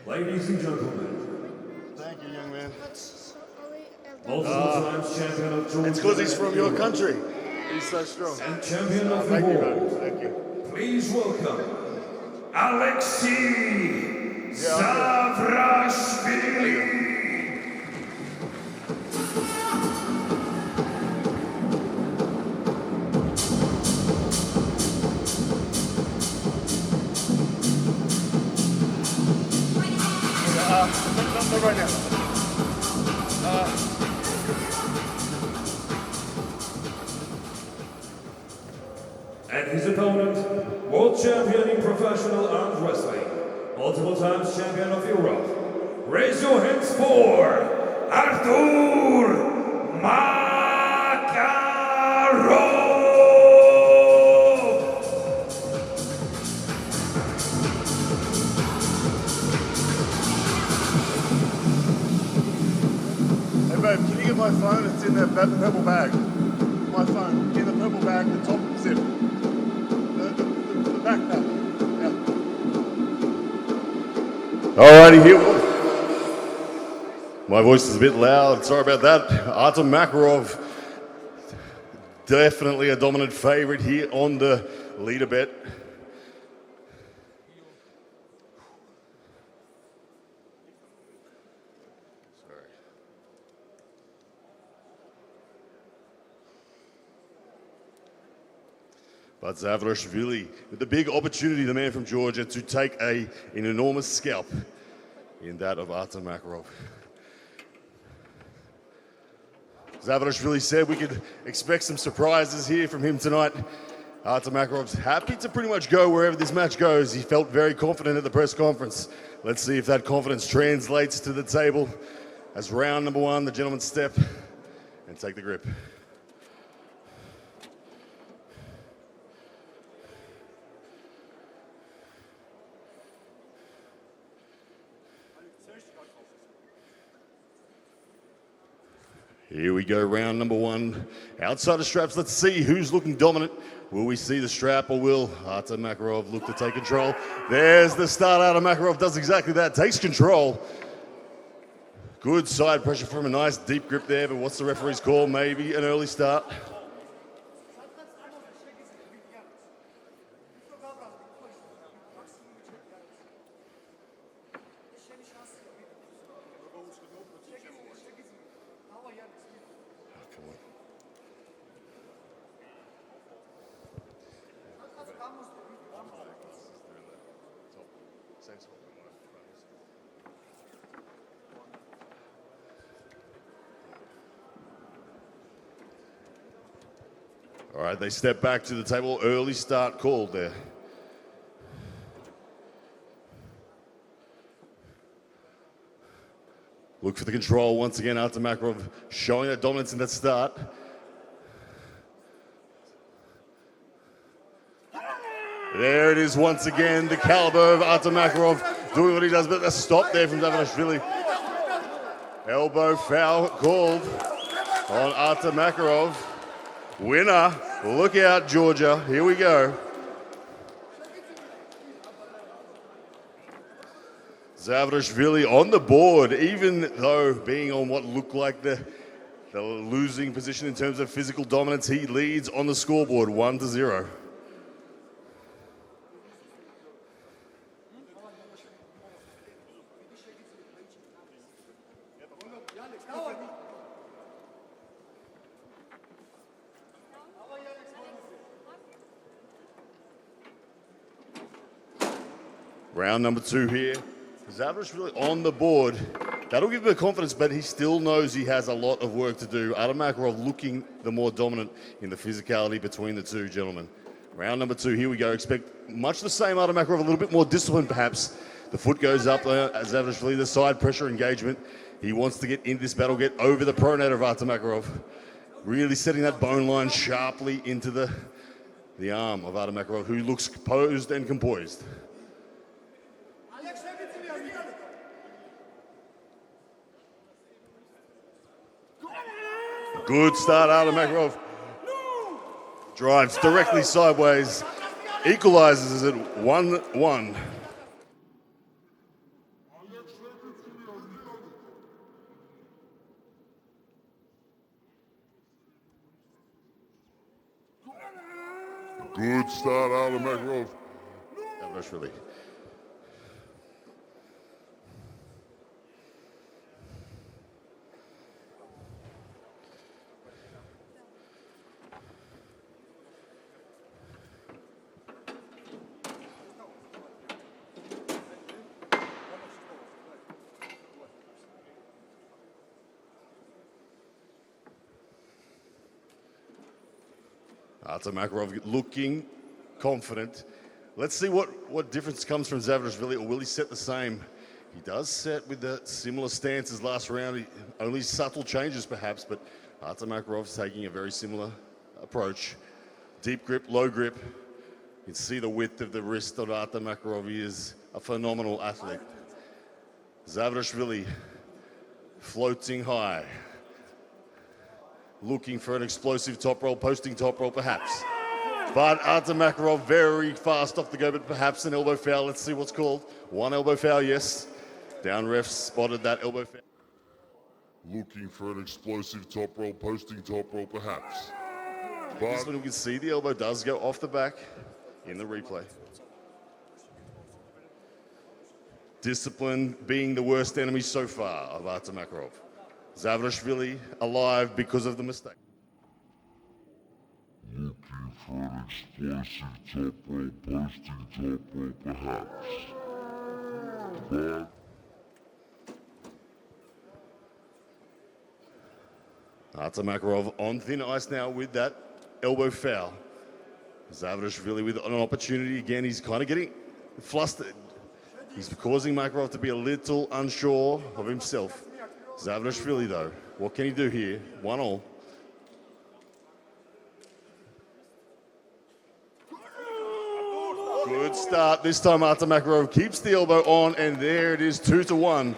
Ladies and gentlemen. Thank you, young man. Multiple times champion of Georgia. It's because he's from your country. He's so strong. And champion of the Thank you, man. world. Thank you. Please welcome Aleksi Zavrashvili. Not right now. And his opponent, world champion in professional arms wrestling, multiple times champion of Europe. Raise your hands for Artur Makarov! Hey babe, can you get my phone? It's in the purple bag. My phone, in the purple bag, the top zip. The backpack. Yeah. Alrighty, here. My voice is a bit loud. Sorry about that. Artur Makarov, definitely a dominant favorite here on the leader bet. But Zavrashvili, with the big opportunity, the man from Georgia, to take an enormous scalp in that of Artur Makarov. Zavrashvili said we could expect some surprises here from him tonight. Artur Makarov's happy to pretty much go wherever this match goes. He felt very confident at the press conference. Let's see if that confidence translates to the table as round number one, the gentlemen step and take the grip. Here we go, round number one. Outside the straps, let's see who's looking dominant. Will we see the strap or will Artur Makarov look to take control? There's the start. Artur Makarov does exactly that, takes control. Good side pressure from a nice deep grip there, but what's the referee's call? Maybe an early start. All right, they step back to the table. Early start called there. Look for the control once again. Artur Makarov showing that dominance in that start. There it is once again. The caliber of Artur Makarov doing what he does, but a stop there from Zavrashvili. Elbow foul called on Artur Makarov. Winner, look out, Georgia. Here we go. Zavrashvili on the board, even though being on what looked like the losing position in terms of physical dominance, he leads on the scoreboard 1-0. Round number two here. Zavrashvili on the board. That'll give him confidence, but he still knows he has a lot of work to do. Artur Makarov looking the more dominant in the physicality between the two gentlemen. Round number two, here we go. Expect much the same Artur Makarov, a little bit more discipline perhaps. The foot goes up, Zavrashvili, the side pressure engagement. He wants to get into this battle, get over the pronator of Artur Makarov. Really setting that bone line sharply into the arm of Artur Makarov, who looks posed and composed. Good start, Artur Makarov. Drives directly sideways, equalizes at 1-1. Good start, Artur Makarov. Zavrashvili. Artur Makarov looking confident. Let's see what difference comes from Zavrashvili, or will he set the same? He does set with the similar stance as last round. Only subtle changes perhaps, but Artur Makarov's taking a very similar approach. Deep grip, low grip. You can see the width of the wrist of Artur Makarov. He is a phenomenal athlete. Zavrashvili floating high. Looking for an explosive top roll, posting top roll perhaps. But Artur Makarov very fast off the go, but perhaps an elbow foul. Let's see what's called. One elbow foul, yes. Down ref spotted that elbow foul. Looking for an explosive top roll, posting top roll perhaps. This one we can see the elbow does go off the back in the replay. Discipline being the worst enemy so far of Artur Makarov. Zavrashvili alive because of the mistake. Looking for an explosive top roll, posting top roll perhaps. But Artur Makarov on thin ice now with that elbow foul. Zavrashvili with an opportunity again. He's kind of getting flustered. He's causing Makarov to be a little unsure of himself. Zavrashvili though, what can he do here? 1-1. Good start. This time Artur Makarov keeps the elbow on, and there it is, 2-1.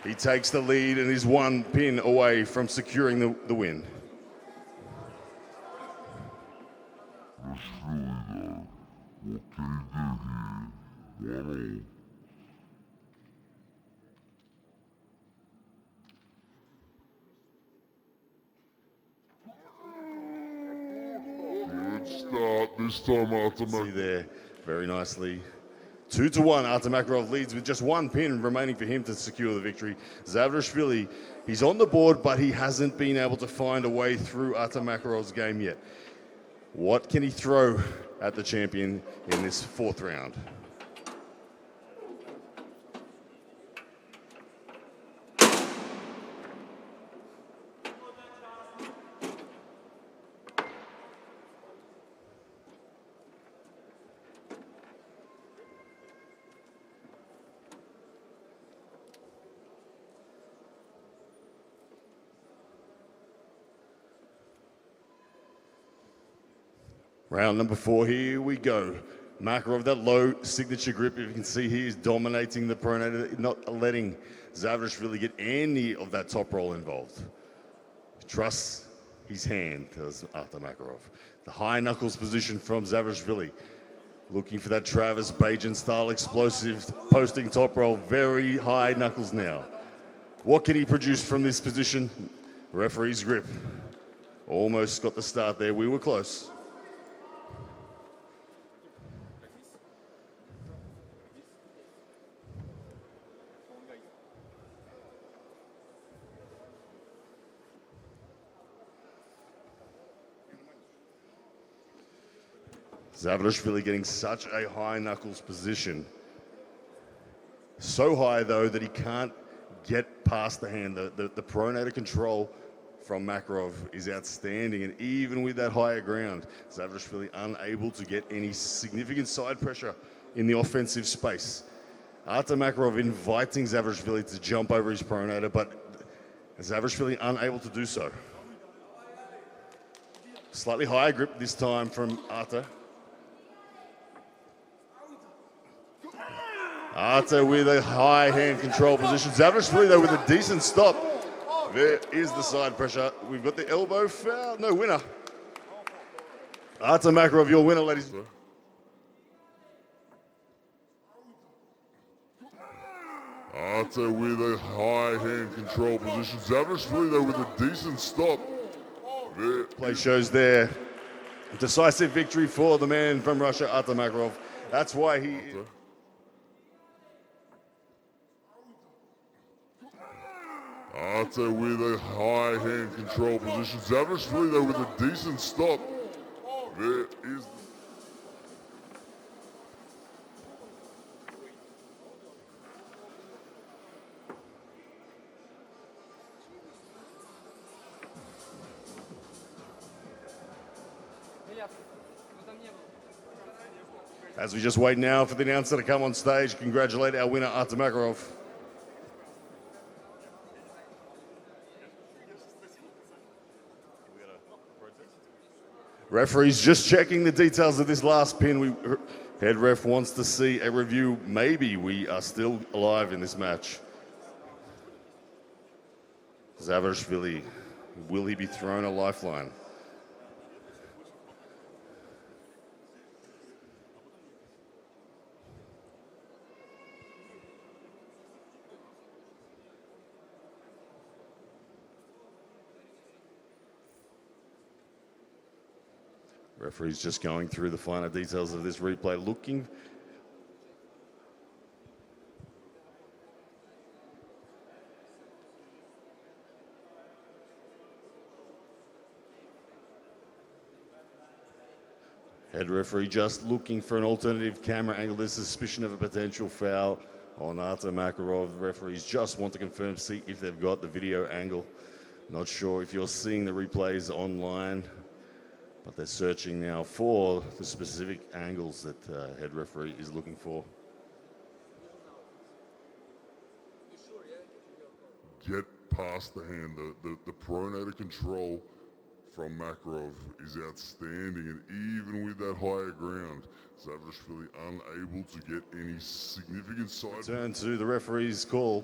He takes the lead and is one pin away from securing the win. That's really though. What can he do here? 1-1. Good start. This time Artur See Makarov. there, very nicely. 2-1, Artur Makarov leads with just one pin remaining for him to secure the victory. Zavrashvili, he's on the board, but he hasn't been able to find a way through Artur Makarov's game yet. What can he throw at the champion in this fourth round? Round number 4, here we go. Makarov, that low signature grip, if you can see here, is dominating the pronator, not letting Zavrashvili get any of that top roll involved. Trusts his hand, does Artur Makarov. The high knuckles position from Zavrashvili. Looking for that Travis Bajan style explosive posting top roll. Very high knuckles now. What can he produce from this position? Referee's grip. Almost got the start there. We were close. Zavrashvili getting such a high knuckles position. So high though that he can't get past the hand. The pronator control from Makarov is outstanding, and even with that higher ground, Zavrashvili unable to get any significant side pressure in the offensive space. Artur Makarov inviting Zavrashvili to jump over his pronator, but Zavrashvili unable to do so. Slightly higher grip this time from Artur. Artur with a high hand control position. Zavrashvili though with a decent stop. There is the side pressure. We've got the elbow foul. No winner. Artur Makarov, your winner, ladies and gentlemen. Artur with a high hand control position. Zavrashvili though with a decent stop. There Play shows there. Decisive victory for the man from Russia, Artur Makarov. That's why he... Artur with a high hand control position. Zavrashvili though with a decent stop. There is... As we just wait now for the announcer to come on stage, congratulate our winner, Artur Makarov. Referee's just checking the details of this last pin. Head ref wants to see a review. Maybe we are still alive in this match. Zavrashvili, will he be thrown a lifeline? Referee's just going through the finer details of this replay, looking. Head referee just looking for an alternative camera angle. There's suspicion of a potential foul on Artur Makarov. The referees just want to confirm, see if they've got the video angle. Not sure if you're seeing the replays online, but they're searching now for the specific angles that head referee is looking for. Get past the hand. The pronator control from Makarov is outstanding, and even with that higher ground, Zavrashvili unable to get any significant side. Turn to the referee's call.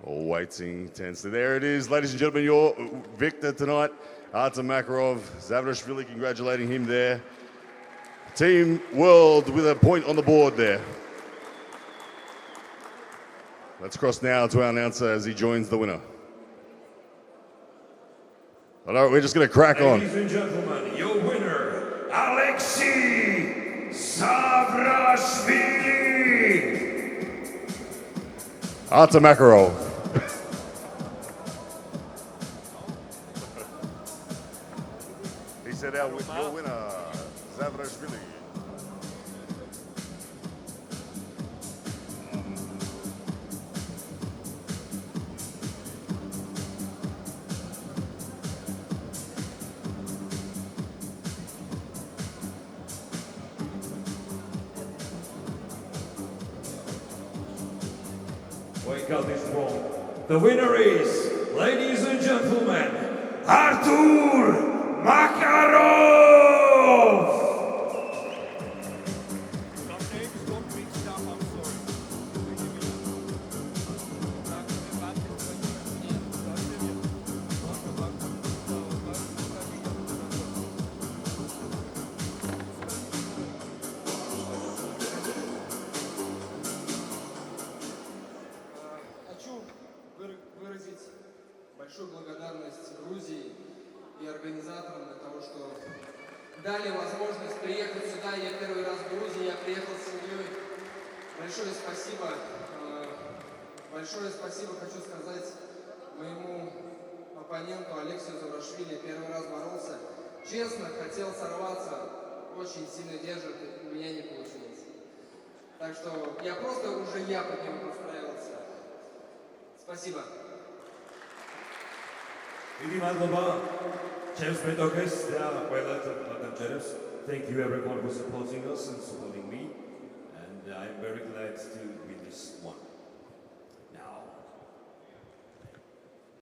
All waiting intensely. There it is, ladies and gentlemen, your victor tonight, Artur Makarov. Zavrashvili, congratulating him there. Team World with a point on the board there. Let's cross now to our announcer as he joins the winner. All right, we're just going to crack on. Ladies and gentlemen, your winner, Aleksi Zavrashvili. Artur Makarov. He said your winner, Zavrashvili. Wake up this wrong. The winner is, ladies and gentlemen, Artur Makarov! Хочу выразить большую благодарность Грузии и организаторам за того, что дали возможность приехать сюда. Я первый раз в Грузии, я приехал с семьей. Большое спасибо. Большое спасибо хочу сказать моему оппоненту Алексию Заvrashvili. Первый раз боролся. Честно, хотел сорваться. Очень сильно держит, у меня не получилось. Так что я просто уже под него подстраивался. Спасибо. Thank you everyone for supporting us and supporting me, and I'm very glad to win this one.